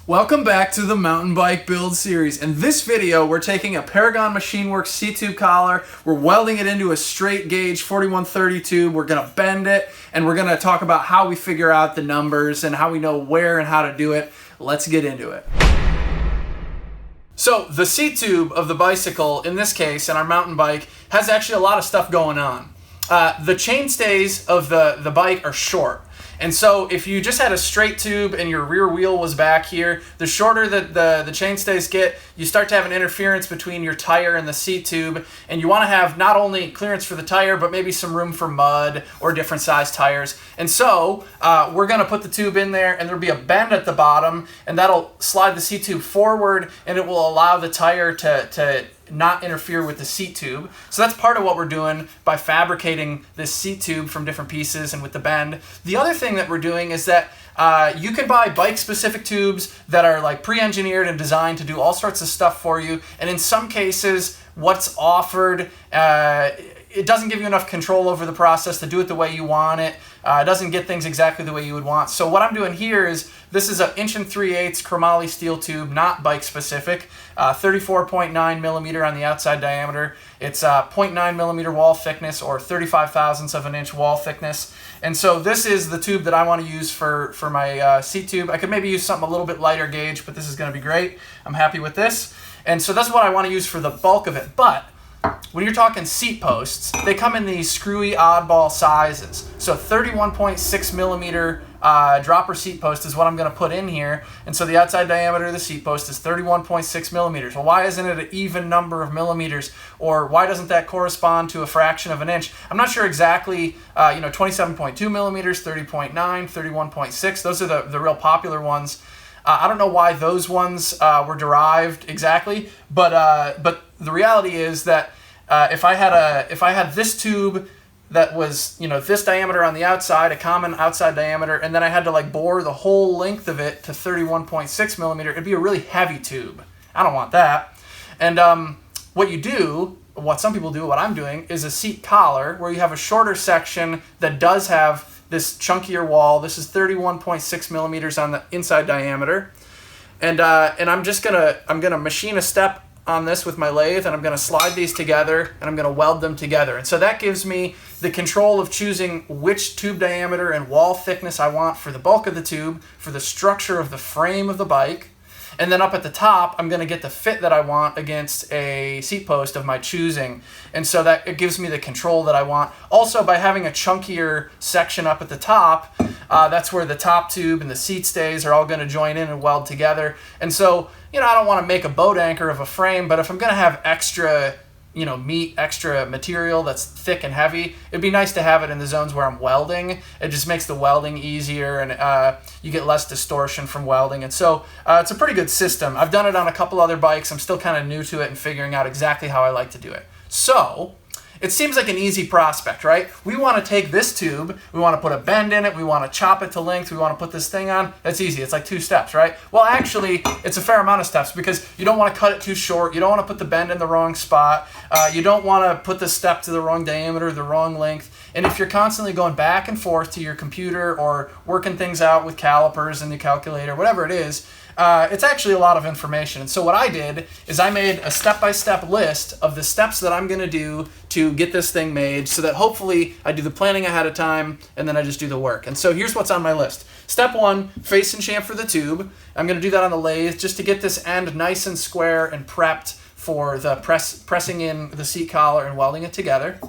Welcome back to the mountain bike build series. In this video, we're taking a Paragon Machine Works C-tube collar, we're welding it into a straight gauge 4130 tube, we're gonna bend it, and we're gonna talk about how we figure out the numbers and how we know where and how to do it. Let's get into it. So the C-tube of the bicycle, in this case, in our mountain bike, has actually a lot of stuff going on. The chainstays of the bike are short. And so if you just had a straight tube and your rear wheel was back here, the shorter that the chainstays get, you start to have an interference between your tire and the seat tube, and you want to have not only clearance for the tire, but maybe some room for mud or different size tires. And so we're going to put the tube in there, and there'll be a bend at the bottom, and that'll slide the seat tube forward, and it will allow the tire to not interfere with the seat tube. So that's part of what we're doing by fabricating this seat tube from different pieces and with the bend. The other thing that we're doing is that you can buy bike-specific tubes that are like pre-engineered and designed to do all sorts of stuff for you. And in some cases, what's offered, it doesn't give you enough control over the process to do it the way you want it. It doesn't get things exactly the way you would want. So what I'm doing here is, this is an 1 3/8 chromoly steel tube, not bike specific, 34.9 millimeter on the outside diameter. It's 0.9 millimeter wall thickness, or 35 thousandths of an inch wall thickness. And so this is the tube that I want to use for my seat tube. I could maybe use something a little bit lighter gauge, but this is going to be great. I'm happy with this. And so that's what I want to use for the bulk of it. But when you're talking seat posts, they come in these screwy oddball sizes. So 31.6 millimeter dropper seat post is what I'm going to put in here. And so the outside diameter of the seat post is 31.6 millimeters. Well, why isn't it an even number of millimeters? Or why doesn't that correspond to a fraction of an inch? I'm not sure exactly, 27.2 millimeters, 30.9, 31.6. Those are the real popular ones. I don't know why those ones were derived exactly, but the reality is that if I had this tube that was this diameter on the outside, a common outside diameter, and then I had to like bore the whole length of it to 31.6 millimeter, it'd be a really heavy tube. I don't want that. And what some people do, what I'm doing, is a seat collar where you have a shorter section that does have this chunkier wall. This is 31.6 millimeters on the inside diameter, and I'm gonna machine a step on this with my lathe, and I'm gonna slide these together, and I'm gonna weld them together. And so that gives me the control of choosing which tube diameter and wall thickness I want for the bulk of the tube, for the structure of the frame of the bike. And then up at the top, I'm going to get the fit that I want against a seat post of my choosing. And so that it gives me the control that I want. Also, by having a chunkier section up at the top, that's where the top tube and the seat stays are all going to join in and weld together. And so, I don't want to make a boat anchor of a frame, but if I'm going to have extra meat, extra material that's thick and heavy, it'd be nice to have it in the zones where I'm welding. It just makes the welding easier, and you get less distortion from welding. And so it's a pretty good system. I've done it on a couple other bikes. I'm still kind of new to it and figuring out exactly how I like to do it. So it seems like an easy prospect, right? We want to take this tube, we want to put a bend in it, we want to chop it to length, we want to put this thing on. That's easy. It's like 2 steps, right? Well, actually, it's a fair amount of steps, because you don't want to cut it too short. You don't want to put the bend in the wrong spot. You don't want to put the step to the wrong diameter, the wrong length. And if you're constantly going back and forth to your computer or working things out with calipers and the calculator, whatever it is, it's actually a lot of information. And so what I did is I made a step-by-step list of the steps that I'm going to do to get this thing made, so that hopefully I do the planning ahead of time and then I just do the work. And so here's what's on my list. Step 1, face and chamfer the tube. I'm going to do that on the lathe just to get this end nice and square and prepped for the pressing in the seat collar and welding it together.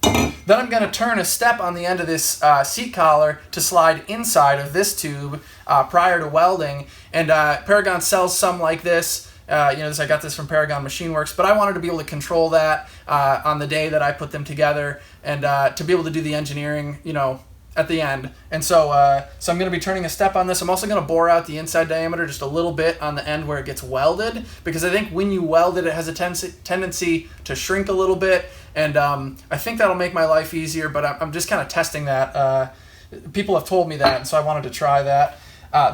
Then I'm going to turn a step on the end of this seat collar to slide inside of this tube prior to welding. And Paragon sells some like this. I got this from Paragon Machine Works, but I wanted to be able to control that on the day that I put them together, and to be able to do the engineering, at the end. And so I'm going to be turning a step on this. I'm also going to bore out the inside diameter just a little bit on the end where it gets welded, because I think when you weld it, it has a tendency to shrink a little bit, and I think that'll make my life easier, but I'm just kind of testing that. People have told me that, and so I wanted to try that.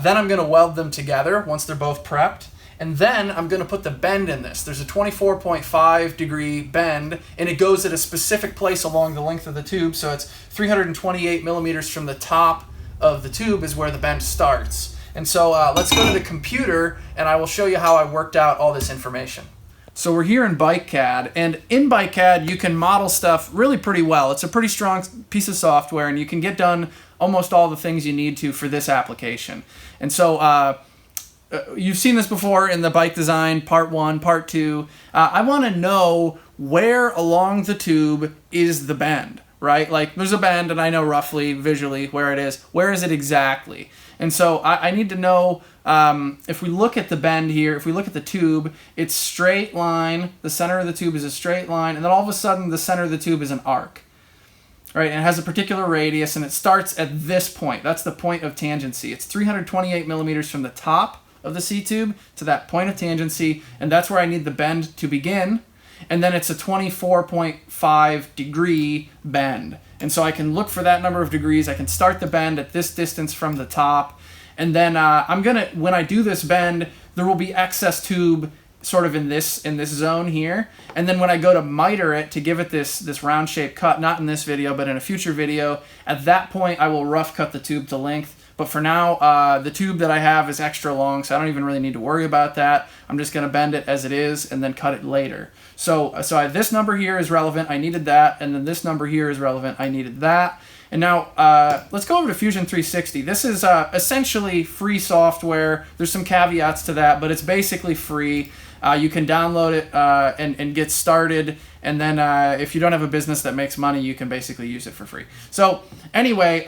Then I'm going to weld them together once they're both prepped. And then I'm going to put the bend in this. There's a 24.5 degree bend, and it goes at a specific place along the length of the tube. So it's 328 millimeters from the top of the tube is where the bend starts. And so let's go to the computer and I will show you how I worked out all this information. So we're here in BikeCAD, and in BikeCAD you can model stuff really pretty well. It's a pretty strong piece of software, and you can get done almost all the things you need to for this application. And so you've seen this before in the bike design, part 1, part 2. I want to know where along the tube is the bend, right? Like there's a bend and I know roughly visually where it is. Where is it exactly? And so I need to know, if we look at the bend here, if we look at the tube, it's straight line, the center of the tube is a straight line, and then all of a sudden the center of the tube is an arc, right? And it has a particular radius, and it starts at this point. That's the point of tangency. It's 328 millimeters from the top of the C-tube to that point of tangency, and that's where I need the bend to begin, and then it's a 24.5 degree bend. And so I can look for that number of degrees. I can start the bend at this distance from the top. And then when I do this bend, there will be excess tube sort of in this zone here. And then when I go to miter it to give it this round shaped cut, not in this video, but in a future video, at that point I will rough cut the tube to length. But for now, the tube that I have is extra long, so I don't even really need to worry about that. I'm just going to bend it as it is and then cut it later. So this number here is relevant. I needed that. And then this number here is relevant. I needed that. And now let's go over to Fusion 360. This is essentially free software. There's some caveats to that, but it's basically free. You can download it and get started. And then if you don't have a business that makes money, you can basically use it for free. So anyway,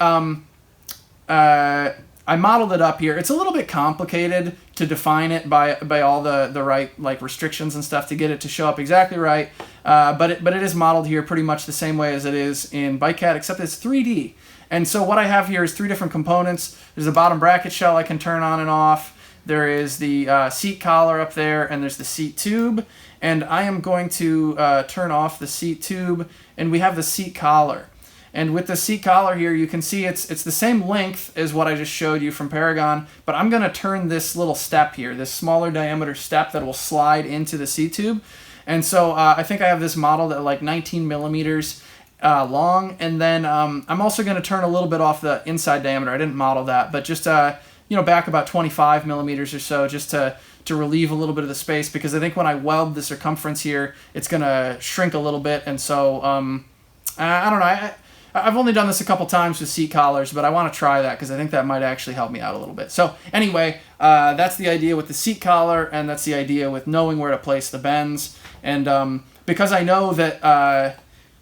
I modeled it up here. It's a little bit complicated to define it by all the right like restrictions and stuff to get it to show up exactly right. But it is modeled here pretty much the same way as it is in BikeCAD, except it's 3D. And so what I have here is 3 different components. There's a bottom bracket shell I can turn on and off. There is the seat collar up there, and there's the seat tube. And I am going to turn off the seat tube, and we have the seat collar. And with the seat collar here, you can see it's the same length as what I just showed you from Paragon, but I'm going to turn this little step here, this smaller diameter step that will slide into the seat tube. And so I think I have this modeled at like 19 millimeters long, and then I'm also going to turn a little bit off the inside diameter. I didn't model that, but just back about 25 millimeters or so, just to relieve a little bit of the space, because I think when I weld the circumference here, it's going to shrink a little bit. And so I don't know. I've only done this a couple times with seat collars, but I want to try that because I think that might actually help me out a little bit. So anyway, that's the idea with the seat collar, and that's the idea with knowing where to place the bends. And because I know that,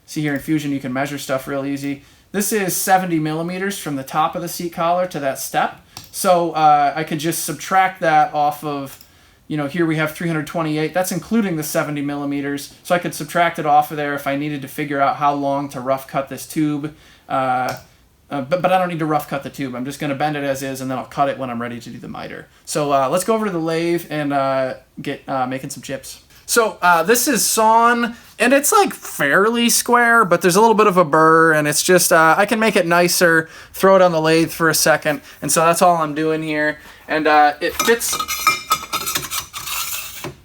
see here in Fusion, you can measure stuff real easy. This is 70 millimeters from the top of the seat collar to that step. So I could just subtract that off of, here we have 328. That's including the 70 millimeters. So I could subtract it off of there if I needed to figure out how long to rough cut this tube. But I don't need to rough cut the tube. I'm just going to bend it as is, and then I'll cut it when I'm ready to do the miter. So let's go over to the lathe and get making some chips. So this is sawn, and it's like fairly square, but there's a little bit of a burr, and it's just, I can make it nicer, throw it on the lathe for a second, and so that's all I'm doing here. And it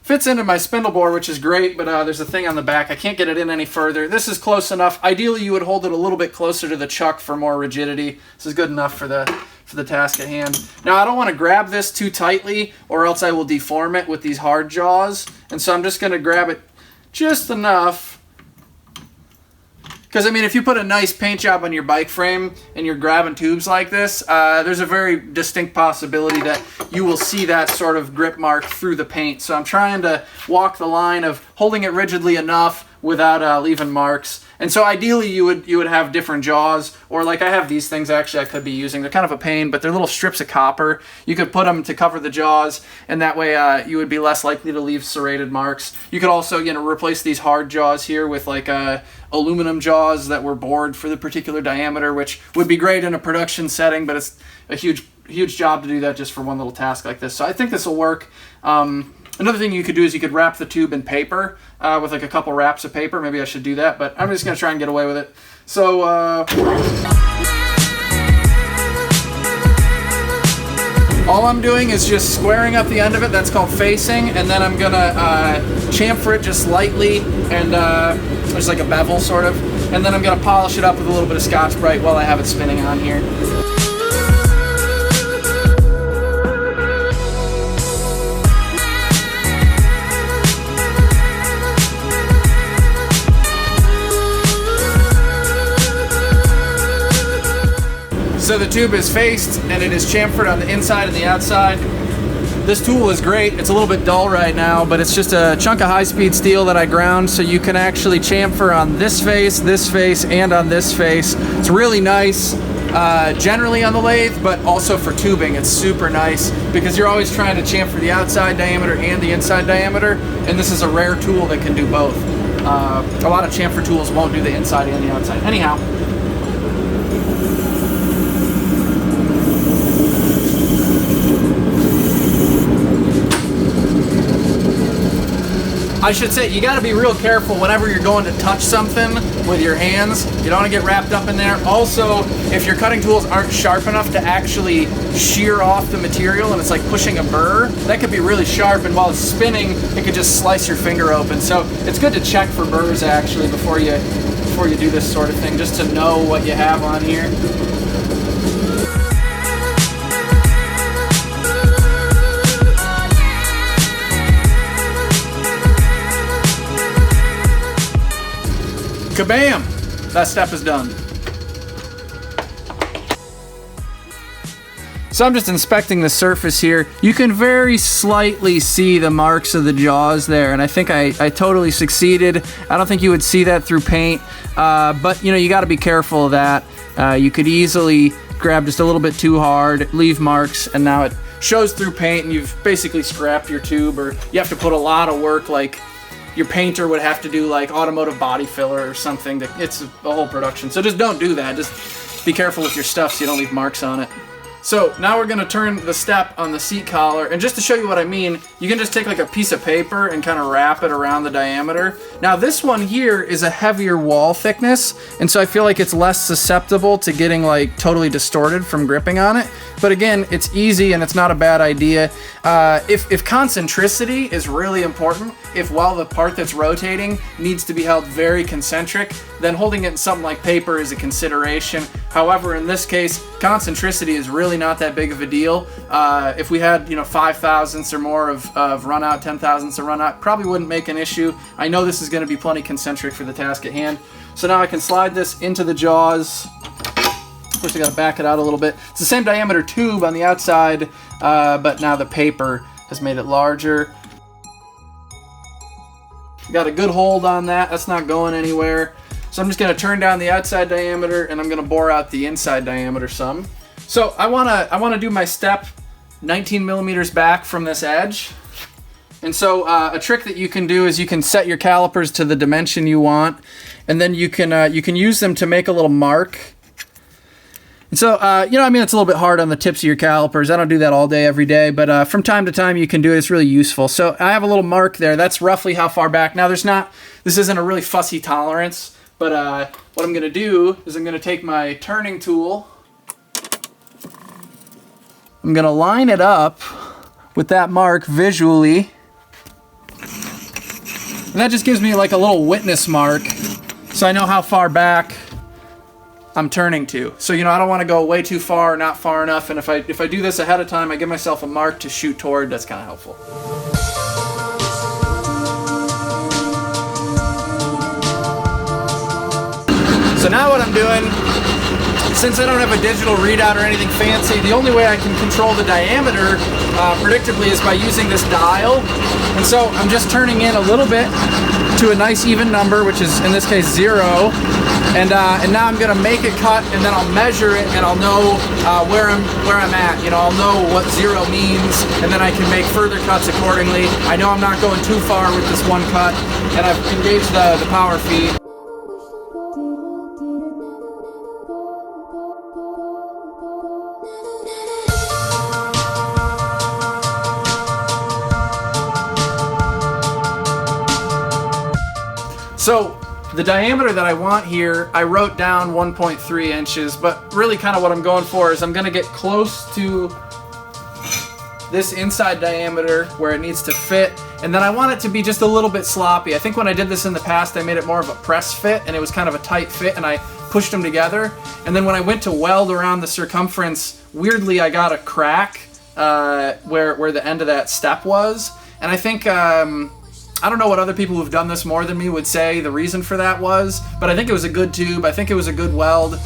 fits into my spindle bore, which is great, but there's a thing on the back. I can't get it in any further. This is close enough. Ideally, you would hold it a little bit closer to the chuck for more rigidity. This is good enough for the task at hand. Now, I don't want to grab this too tightly, or else I will deform it with these hard jaws. And so I'm just going to grab it just enough. Because, I mean, if you put a nice paint job on your bike frame and you're grabbing tubes like this, there's a very distinct possibility that you will see that sort of grip mark through the paint. So I'm trying to walk the line of holding it rigidly enough without leaving marks. And so ideally you would have different jaws, or like I have these things actually I could be using. They're kind of a pain, but they're little strips of copper. You could put them to cover the jaws, and that way you would be less likely to leave serrated marks. You could also replace these hard jaws here with like aluminum jaws that were bored for the particular diameter, which would be great in a production setting, but it's a huge job to do that just for one little task like this. So I think this will work. Another thing you could do is you could wrap the tube in paper with like a couple wraps of paper. Maybe I should do that, but I'm just going to try and get away with it. So all I'm doing is just squaring up the end of it. That's called facing, and then I'm going to chamfer it just lightly, and just like a bevel sort of, and then I'm going to polish it up with a little bit of Scotch-Brite while I have it spinning on here. So the tube is faced and it is chamfered on the inside and the outside. This tool is great. It's a little bit dull right now, but it's just a chunk of high-speed steel that I ground, so you can actually chamfer on this face, and on this face. It's really nice, generally on the lathe, but also for tubing. It's super nice because you're always trying to chamfer the outside diameter and the inside diameter, and this is a rare tool that can do both. A lot of chamfer tools won't do the inside and the outside. Anyhow. I should say, you gotta be real careful whenever you're going to touch something with your hands. You don't wanna get wrapped up in there. Also, if your cutting tools aren't sharp enough to actually shear off the material and it's like pushing a burr, that could be really sharp, and while it's spinning, it could just slice your finger open. So it's good to check for burrs actually before you do this sort of thing, just to know what you have on here. Kabam! That step is done. So I'm just inspecting the surface here. You can very slightly see the marks of the jaws there, and I think I totally succeeded. I don't think you would see that through paint, but you know, you gotta be careful of that. You could easily grab just a little bit too hard, leave marks, and now it shows through paint and you've basically scrapped your tube, or you have to put a lot of work, like your painter would have to do like automotive body filler or something. It's a whole production. So just don't do that. Just be careful with your stuff so you don't leave marks on it. So now we're gonna turn the step on the seat collar, and just to show you what I mean, you can just take like a piece of paper and kind of wrap it around the diameter. Now this one here is a heavier wall thickness, and so I feel like it's less susceptible to getting like totally distorted from gripping on it. But again, it's easy and it's not a bad idea. If concentricity is really important, if while the part that's rotating needs to be held very concentric, then holding it in something like paper is a consideration. However, in this case, concentricity is really not that big of a deal. If we had, 5 thousandths or more of run out, 10 thousandths of run out, probably wouldn't make an issue. I know this is going to be plenty concentric for the task at hand. So now I can slide this into the jaws. Of course, I got to back it out a little bit. It's the same diameter tube on the outside, but now the paper has made it larger. Got a good hold on that. That's not going anywhere. So I'm just going to turn down the outside diameter, and I'm going to bore out the inside diameter some. So I want to do my step 19 millimeters back from this edge. And so a trick that you can do is you can set your calipers to the dimension you want, and then you can use them to make a little mark. And so, it's a little bit hard on the tips of your calipers. I don't do that all day, every day, but from time to time you can do it. It's really useful. So I have a little mark there. That's roughly how far back. Now this isn't a really fussy tolerance, but what I'm gonna do is I'm gonna take my turning tool. I'm gonna line it up with that mark visually. And that just gives me like a little witness mark, so I know how far back I'm turning to. So, I don't want to go way too far or not far enough, and if I do this ahead of time, I give myself a mark to shoot toward. That's kind of helpful. So now what I'm doing, since I don't have a digital readout or anything fancy, the only way I can control the diameter predictably is by using this dial. And so I'm just turning in a little bit to a nice even number, which is in this case 0. And now I'm gonna make it cut, and then I'll measure it, and I'll know where I'm at. I'll know what 0 means, and then I can make further cuts accordingly. I know I'm not going too far with this one cut, and I've engaged the power feed. So the diameter that I want here, I wrote down 1.3 inches, but really kind of what I'm going for is I'm going to get close to this inside diameter where it needs to fit, and then I want it to be just a little bit sloppy. I think when I did this in the past, I made it more of a press fit, and it was kind of a tight fit, and I pushed them together. And then when I went to weld around the circumference, weirdly I got a crack where the end of that step was, and I think I don't know what other people who've done this more than me would say the reason for that was, but I think it was a good tube. I think it was a good weld.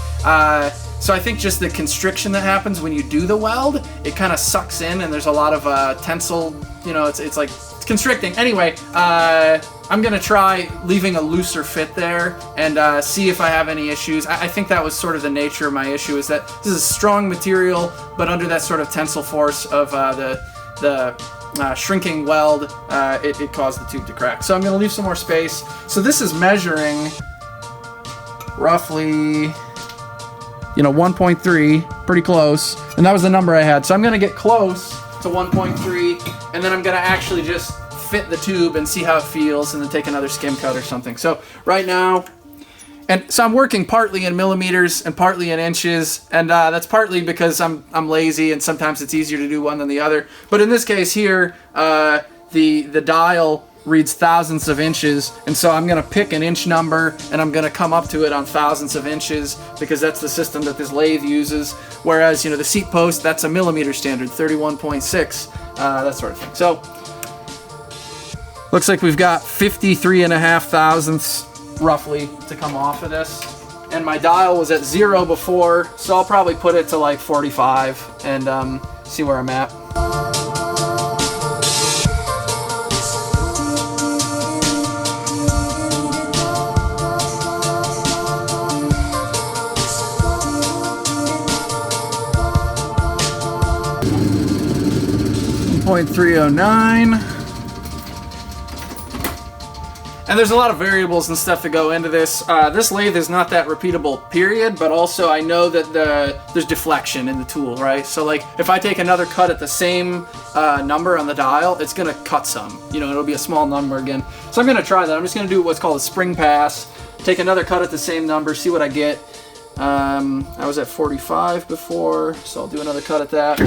So I think just the constriction that happens when you do the weld, it kind of sucks in, and there's a lot of tensile, you know, it's like it's constricting. Anyway, I'm gonna try leaving a looser fit there and see if I have any issues. I think that was sort of the nature of my issue, is that this is strong material, but under that sort of tensile force of the shrinking weld, it caused the tube to crack. So I'm gonna leave some more space. So this is measuring roughly, you know, 1.3, pretty close, and that was the number I had. So I'm gonna get close to 1.3, and then I'm gonna actually just fit the tube and see how it feels, and then take another skim cut or something. So right now, and so I'm working partly in millimeters and partly in inches, and that's partly because I'm lazy, and sometimes it's easier to do one than the other. But in this case here, the dial reads thousandths of inches, and so I'm gonna pick an inch number and I'm gonna come up to it on thousandths of inches, because that's the system that this lathe uses. Whereas, you know, the seat post, that's a millimeter standard, 31.6, that sort of thing. So looks like we've got 53.5 thousandths roughly to come off of this, and my dial was at 0 before, so I'll probably put it to like 45 and see where I'm at. .309. And there's a lot of variables and stuff that go into this. This lathe is not that repeatable, period, but also I know that there's deflection in the tool, right? So like if I take another cut at the same number on the dial, it's gonna cut some. You know, it'll be a small number again. So I'm gonna try that. I'm just gonna do what's called a spring pass, take another cut at the same number, see what I get. I was at 45 before, so I'll do another cut at that.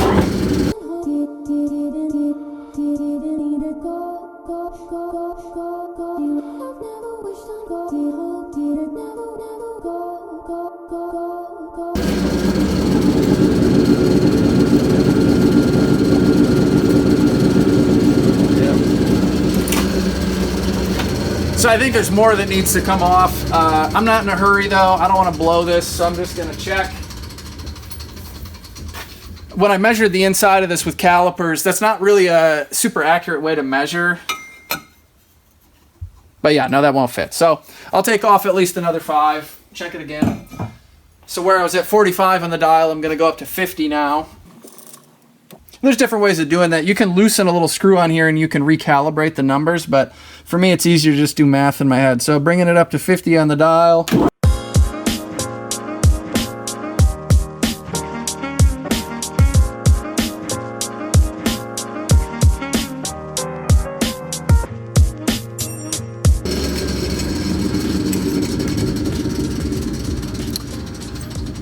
So I think there's more that needs to come off. I'm not in a hurry though. I don't want to blow this, so I'm just gonna check. When I measured the inside of this with calipers, that's not really a super accurate way to measure. But yeah, no, that won't fit. So I'll take off at least another 5, check it again. So where I was at 45 on the dial, I'm gonna go up to 50 now. There's different ways of doing that. You can loosen a little screw on here and you can recalibrate the numbers, but for me it's easier to just do math in my head. So bringing it up to 50 on the dial.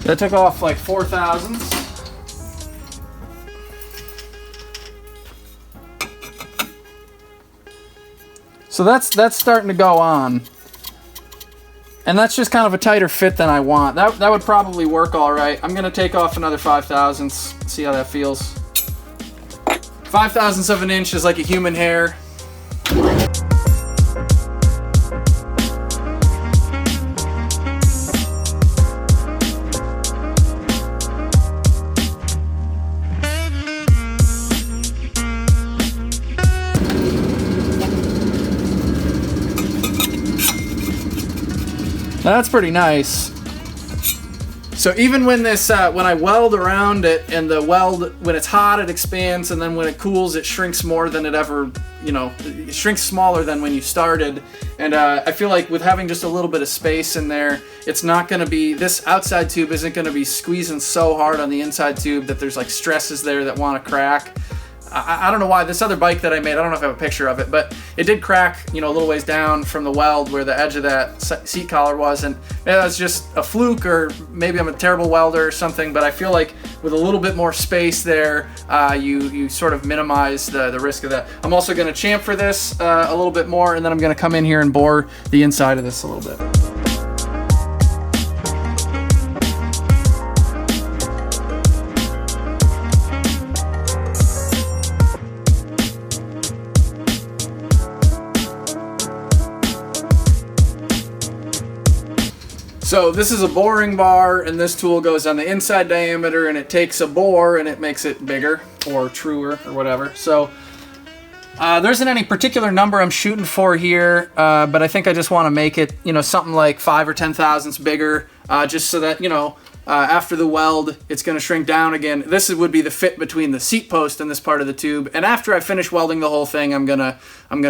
That took off like 4 thousandths. So that's starting to go on. And that's just kind of a tighter fit than I want. That would probably work all right. I'm gonna take off another 5 thousandths, see how that feels. 5 thousandths of an inch is like a human hair. That's pretty nice. So even when this, when I weld around it, and the weld, when it's hot, it expands, and then when it cools, it shrinks more than it ever, you know, it shrinks smaller than when you started. And I feel like with having just a little bit of space in there, it's not gonna be, this outside tube isn't gonna be squeezing so hard on the inside tube that there's like stresses there that wanna crack. I don't know why. This other bike that I made, I don't know if I have a picture of it, but it did crack, you know, a little ways down from the weld where the edge of that seat collar was, and maybe that's just a fluke, or maybe I'm a terrible welder or something, but I feel like with a little bit more space there, you sort of minimize the risk of that. I'm also gonna chamfer this a little bit more, and then I'm gonna come in here and bore the inside of this a little bit. So this is a boring bar, and this tool goes on the inside diameter, and it takes a bore and it makes it bigger or truer or whatever. So there isn't any particular number I'm shooting for here, but I think I just want to make it, you know, something like 5 or 10 thousandths bigger, just so that, you know, after the weld, it's going to shrink down again. This would be the fit between the seat post and this part of the tube. And after I finish welding the whole thing, I'm gonna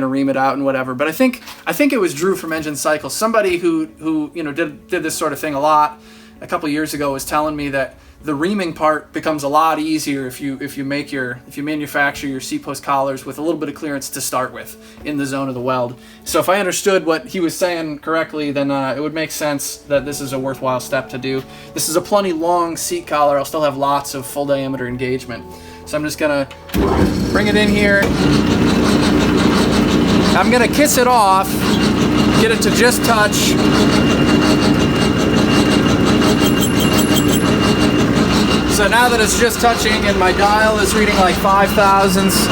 ream it out and whatever. But I think it was Drew from Engine Cycles, somebody who you know did this sort of thing a lot a couple years ago, was telling me that the reaming part becomes a lot easier if you manufacture your seat post collars with a little bit of clearance to start with in the zone of the weld. So if I understood what he was saying correctly, then it would make sense that this is a worthwhile step to do. This is a plenty long seat collar. I'll still have lots of full diameter engagement. So I'm just gonna bring it in here. I'm gonna kiss it off, get it to just touch. So now that it's just touching and my dial is reading like 5 thousandths,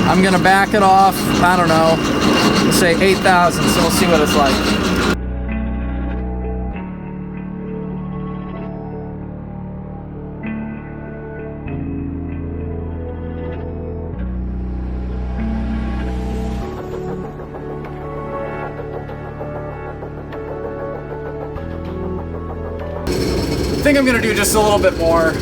I'm gonna back it off, I don't know, let's say 8 thousandths, so we'll see what it's like. I think I'm gonna do just a little bit more.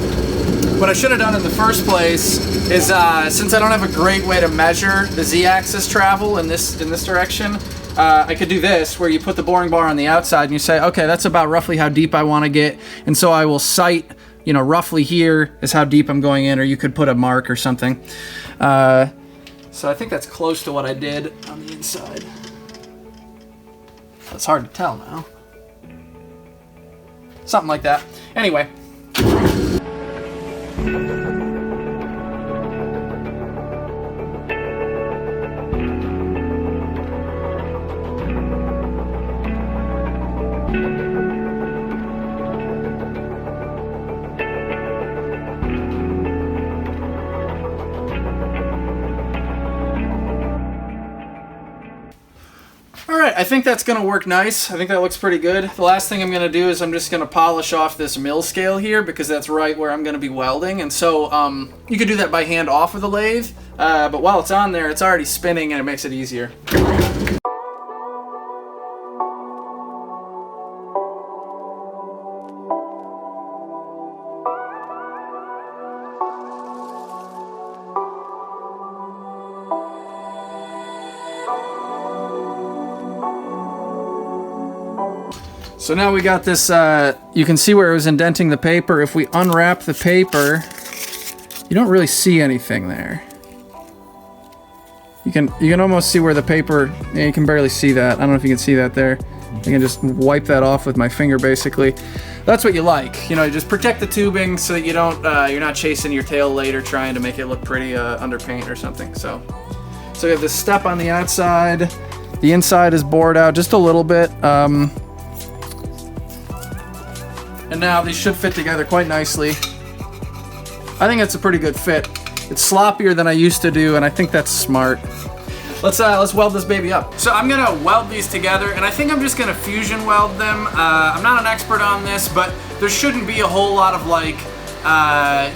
What I should have done in the first place is, since I don't have a great way to measure the z-axis travel in this direction, I could do this, where you put the boring bar on the outside and you say, okay, that's about roughly how deep I want to get, and so I will sight, you know, roughly here is how deep I'm going in, or you could put a mark or something. So I think that's close to what I did on the inside. It's hard to tell now. Something like that. Anyway. I think that's going to work nice. I think that looks pretty good. The last thing I'm going to do is I'm just going to polish off this mill scale here, because that's right where I'm going to be welding. And so you could do that by hand off of the lathe, but while it's on there, it's already spinning and it makes it easier. So now we got this, you can see where it was indenting the paper. If we unwrap the paper, you don't really see anything there. You can almost see where the paper, yeah, you can barely see that. I don't know if you can see that there. I can just wipe that off with my finger, basically. That's what you like. You know, just protect the tubing so that you don't, you're not chasing your tail later trying to make it look pretty under paint or something. So we have this step on the outside. The inside is bored out just a little bit. And now these should fit together quite nicely. I think it's a pretty good fit. It's sloppier than I used to do, and I think that's smart. Let's weld this baby up. So I'm gonna weld these together, and I think I'm just gonna fusion weld them. I'm not an expert on this, but there shouldn't be a whole lot of like,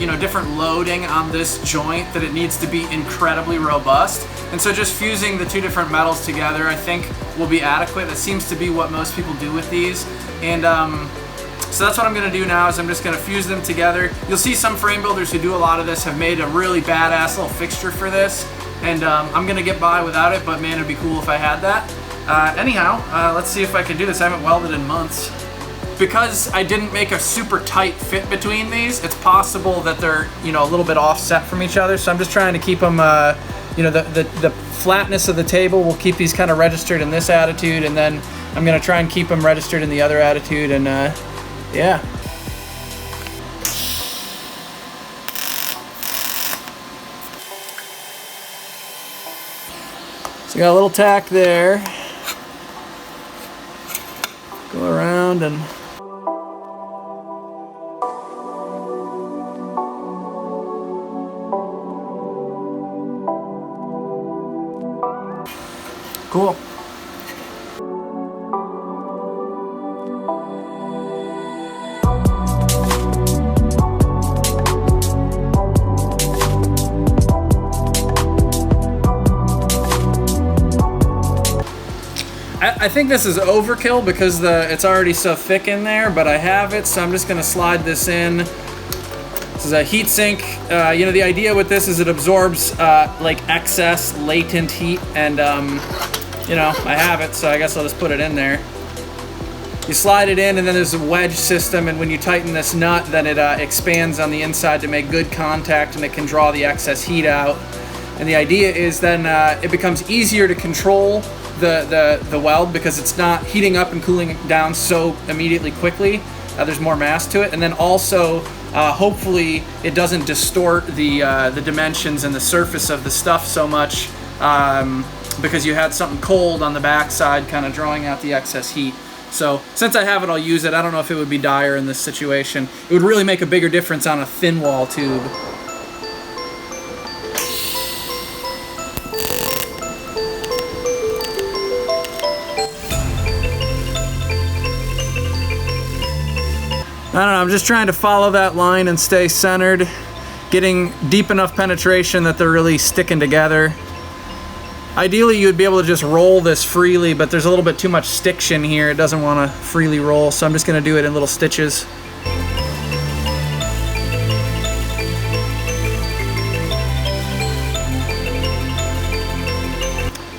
you know, different loading on this joint that it needs to be incredibly robust. And so just fusing the two different metals together, I think, will be adequate. That seems to be what most people do with these. And so that's what I'm gonna do now, is I'm just gonna fuse them together. You'll see some frame builders who do a lot of this have made a really badass little fixture for this. And I'm gonna get by without it, but man, it'd be cool if I had that. Anyhow, let's see if I can do this. I haven't welded in months. Because I didn't make a super tight fit between these, it's possible that they're, you know, a little bit offset from each other. So I'm just trying to keep them, you know, the flatness of the table will keep these kind of registered in this attitude, and then I'm gonna try and keep them registered in the other attitude, and yeah. So got a little tack there. Go around and cool. I think this is overkill because it's already so thick in there, but I have it, so I'm just gonna slide this in. This is a heat sink. You know, the idea with this is it absorbs like excess latent heat, and you know, I have it, so I guess I'll just put it in there. You slide it in, and then there's a wedge system, and when you tighten this nut, then it expands on the inside to make good contact, and it can draw the excess heat out. And the idea is then it becomes easier to control the weld because it's not heating up and cooling down so immediately quickly. There's more mass to it, and then also hopefully it doesn't distort the dimensions and the surface of the stuff so much because you had something cold on the backside kind of drawing out the excess heat. So since I have it, I'll use it. I don't know if it would be dire in this situation. It would really make a bigger difference on a thin wall tube. I don't know, I'm just trying to follow that line and stay centered, getting deep enough penetration that they're really sticking together. Ideally, you'd be able to just roll this freely, but there's a little bit too much stiction here. It doesn't want to freely roll, so I'm just going to do it in little stitches.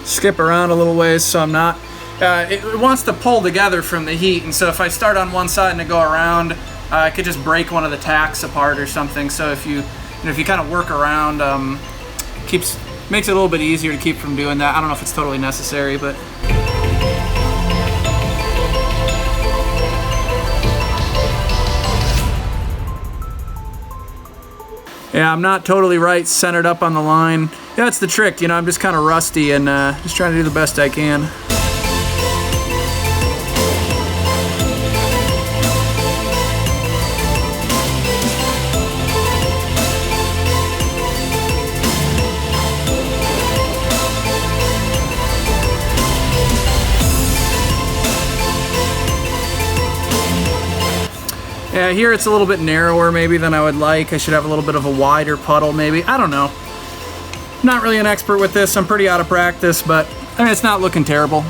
Skip around a little ways so I'm not... it wants to pull together from the heat, and so if I start on one side and I go around, I could just break one of the tacks apart or something. So if you kind of work around, makes it a little bit easier to keep from doing that. I don't know if it's totally necessary, but yeah, I'm not totally right centered up on the line. Yeah, that's the trick, you know, I'm just kind of rusty and just trying to do the best I can. Yeah, here it's a little bit narrower maybe than I would like. I should have a little bit of a wider puddle maybe. I don't know. Not really an expert with this. I'm pretty out of practice, but I mean, it's not looking terrible.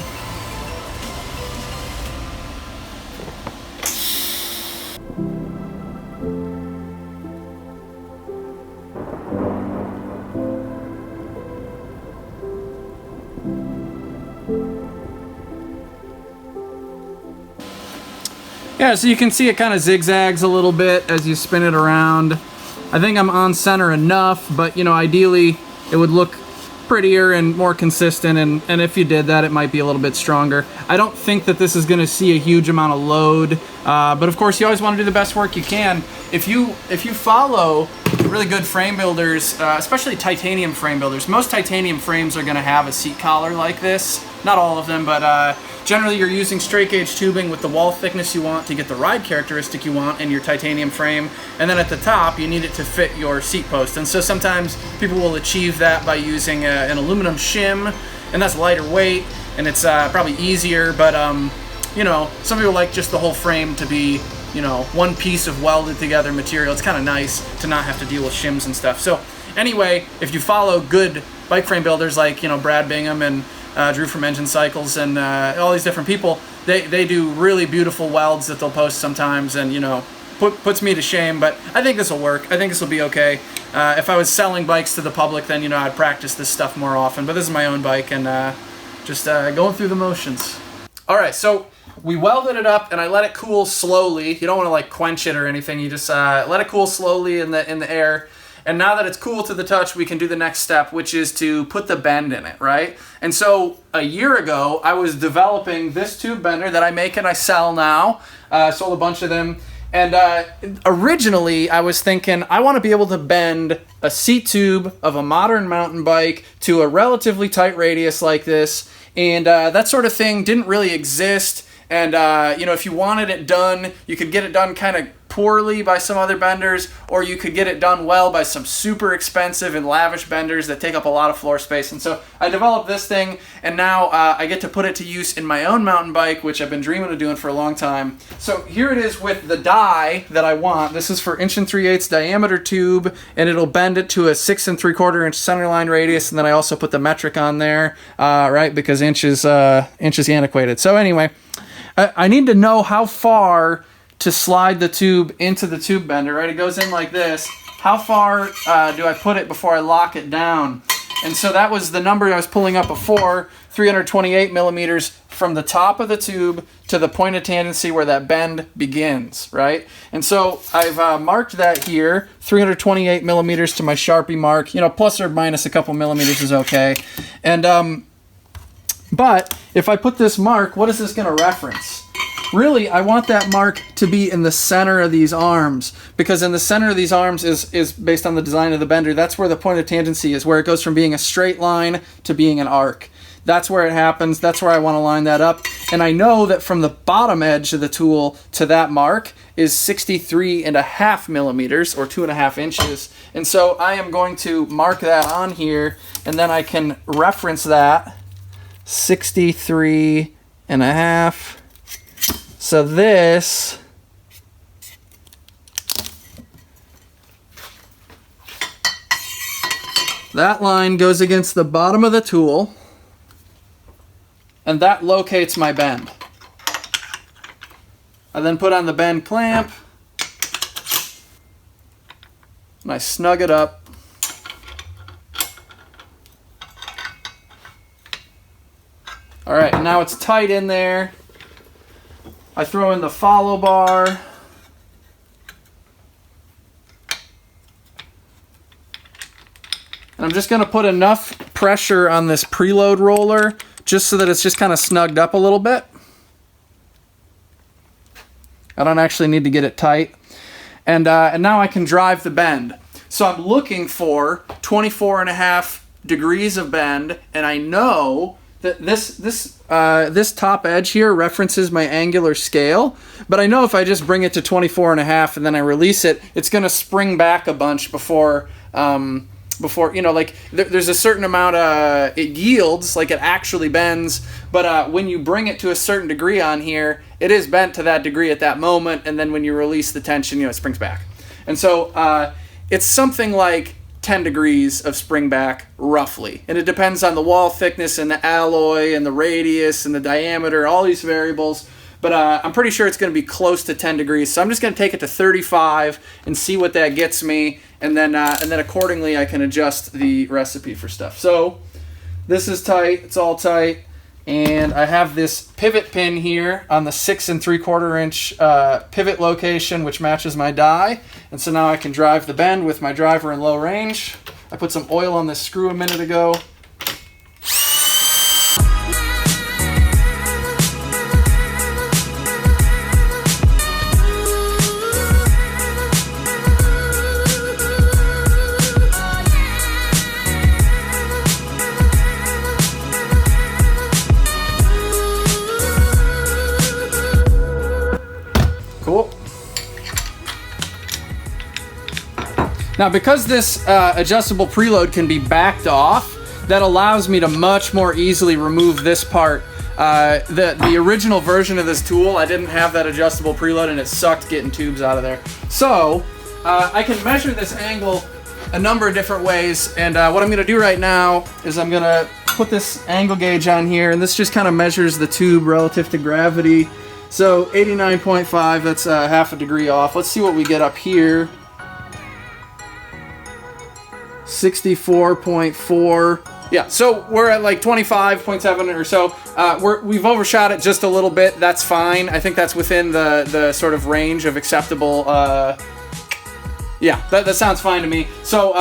Yeah, so you can see it kind of zigzags a little bit as you spin it around. I think I'm on center enough, but you know, ideally it would look prettier and more consistent, and if you did that, it might be a little bit stronger. I don't think that this is going to see a huge amount of load, but of course you always want to do the best work you can. If you follow really good frame builders, especially titanium frame builders, most titanium frames are going to have a seat collar like this. Not all of them, but generally you're using straight gauge tubing with the wall thickness you want to get the ride characteristic you want in your titanium frame, and then at the top you need it to fit your seat post. And so sometimes people will achieve that by using an aluminum shim, and that's lighter weight and it's probably easier, but you know, some people like just the whole frame to be, you know, one piece of welded together material. It's kind of nice to not have to deal with shims and stuff. So anyway, if you follow good bike frame builders like, you know, Brad Bingham and Drew from Engine Cycles and all these different people, they do really beautiful welds that they'll post sometimes, and you know, puts me to shame, but I think this will work. I think this will be okay. If I was selling bikes to the public, then you know, I'd practice this stuff more often, but this is my own bike, and just going through the motions. Alright, so we welded it up and I let it cool slowly. You don't want to like quench it or anything, you just let it cool slowly in the air. And now that it's cool to the touch, we can do the next step, which is to put the bend in it, right? And so a year ago, I was developing this tube bender that I make and I sell now. Sold a bunch of them. And originally, I was thinking, I want to be able to bend a seat tube of a modern mountain bike to a relatively tight radius like this. And that sort of thing didn't really exist. And, you know, if you wanted it done, you could get it done kind of poorly by some other benders, or you could get it done well by some super expensive and lavish benders that take up a lot of floor space. And so I developed this thing, and now I get to put it to use in my own mountain bike, which I've been dreaming of doing for a long time. So here it is with the die that I want. This is for 1 3/8" diameter tube, and it'll bend it to a 6 3/4 inch centerline radius, and then I also put the metric on there, right, because inch is antiquated. So anyway, I need to know how far to slide the tube into the tube bender, right? It goes in like this. How far do I put it before I lock it down? And so that was the number I was pulling up before, 328 millimeters from the top of the tube to the point of tangency where that bend begins, right? And so I've marked that here, 328 millimeters to my Sharpie mark, you know, plus or minus a couple millimeters is okay. And, but if I put this mark, what is this gonna reference? Really, I want that mark to be in the center of these arms, because in the center of these arms is based on the design of the bender. That's where the point of tangency is, where it goes from being a straight line to being an arc. That's where it happens. That's where I want to line that up. And I know that from the bottom edge of the tool to that mark is 63.5 millimeters, or 2.5 inches. And so I am going to mark that on here, and then I can reference that 63.5. So this that line goes against the bottom of the tool, and that locates my bend. I then put on the bend clamp, and I snug it up. All right, and now it's tight in there. I throw in the follow bar. And I'm just going to put enough pressure on this preload roller just so that it's just kind of snugged up a little bit. I don't actually need to get it tight. And now I can drive the bend. So I'm looking for 24.5 degrees of bend, and I know that this top edge here references my angular scale, but I know if I just bring it to 24.5 and then I release it, it's going to spring back a bunch before you know, like there's a certain amount it yields, like it actually bends, but when you bring it to a certain degree on here, it is bent to that degree at that moment, and then when you release the tension, you know, it springs back. And so it's something like 10 degrees of spring back, roughly. And it depends on the wall thickness and the alloy and the radius and the diameter, all these variables. But I'm pretty sure it's going to be close to 10 degrees. So I'm just going to take it to 35 and see what that gets me. And then accordingly, I can adjust the recipe for stuff. So this is tight. It's all tight. And I have this pivot pin here on the 6 3/4 inch pivot location, which matches my die. And so now I can drive the bend with my driver in low range. I put some oil on this screw a minute ago. Cool. Now, because this adjustable preload can be backed off, that allows me to much more easily remove this part. The original version of this tool, I didn't have that adjustable preload, and it sucked getting tubes out of there. So I can measure this angle a number of different ways, and what I'm going to do right now is I'm going to put this angle gauge on here, and this just kind of measures the tube relative to gravity. So 89.5, that's half a degree off. Let's see what we get up here. 64.4. Yeah, so we're at like 25.7 or so. We've overshot it just a little bit. That's fine. I think that's within the sort of range of acceptable. Yeah, that sounds fine to me. So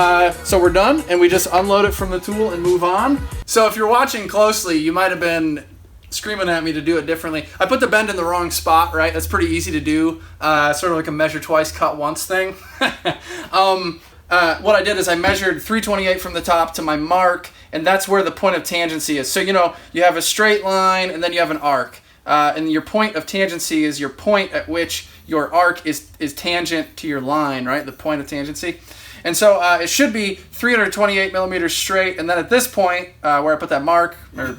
we're done, and we just unload it from the tool and move on. So if you're watching closely, you might have been screaming at me to do it differently. I put the bend in the wrong spot, right? That's pretty easy to do. Sort of like a measure twice, cut once thing. What I did is I measured 328 from the top to my mark, and that's where the point of tangency is. So, you know, you have a straight line, and then you have an arc. and your point of tangency is your point at which your arc is tangent to your line, right? The point of tangency. And so it should be 328 millimeters straight, and then at this point, where I put that mark, or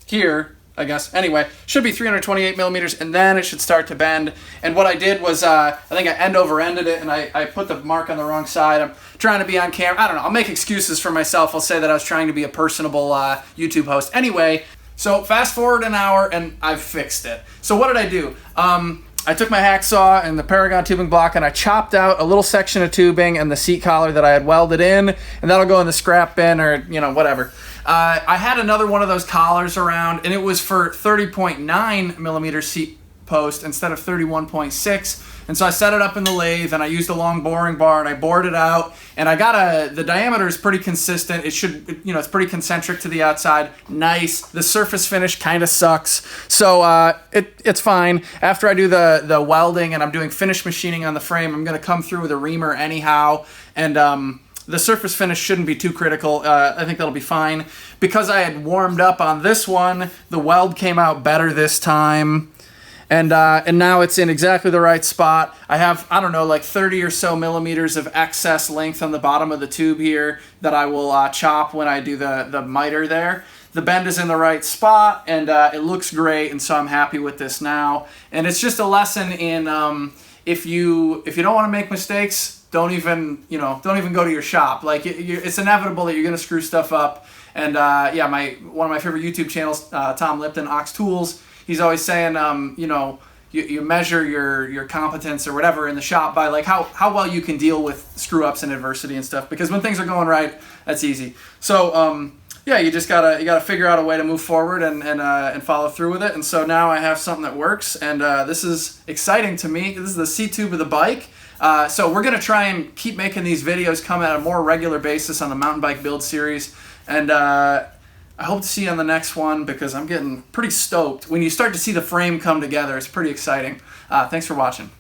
here, I guess, anyway, should be 328 millimeters, and then it should start to bend. And what I did was, I think I end over ended it, and I put the mark on the wrong side. I'm trying to be on camera. I don't know, I'll make excuses for myself. I'll say that I was trying to be a personable YouTube host. Anyway, so fast forward an hour, and I've fixed it. So what did I do? I took my hacksaw and the Paragon tubing block, and I chopped out a little section of tubing and the seat collar that I had welded in, and that'll go in the scrap bin, or, you know, whatever. I had another one of those collars around, and it was for 30.9 millimeter seat post instead of 31.6. And so I set it up in the lathe, and I used a long boring bar, and I bored it out, and I got the diameter is pretty consistent. It should, you know, it's pretty concentric to the outside. Nice. The surface finish kind of sucks. So it's fine. After I do the welding and I'm doing finish machining on the frame, I'm going to come through with a reamer anyhow, and the surface finish shouldn't be too critical. I think that'll be fine. Because I had warmed up on this one, the weld came out better this time. And now it's in exactly the right spot. I have, I don't know, like 30 or so millimeters of excess length on the bottom of the tube here that I will chop when I do the miter there. The bend is in the right spot, and it looks great, and so I'm happy with this now. And it's just a lesson in if you don't want to make mistakes, don't even go to your shop. Like it's inevitable that you're gonna screw stuff up. And yeah, one of my favorite YouTube channels, Tom Lipton, Ox Tools. He's always saying, you know, you measure your competence or whatever in the shop by like how well you can deal with screw ups and adversity and stuff. Because when things are going right, that's easy. So yeah, you gotta figure out a way to move forward and follow through with it. And so now I have something that works, and this is exciting to me. This is the seat tube of the bike. So we're gonna try and keep making these videos come at a more regular basis on the mountain bike build series, and I hope to see you on the next one, because I'm getting pretty stoked. When you start to see the frame come together, it's pretty exciting. Thanks for watching.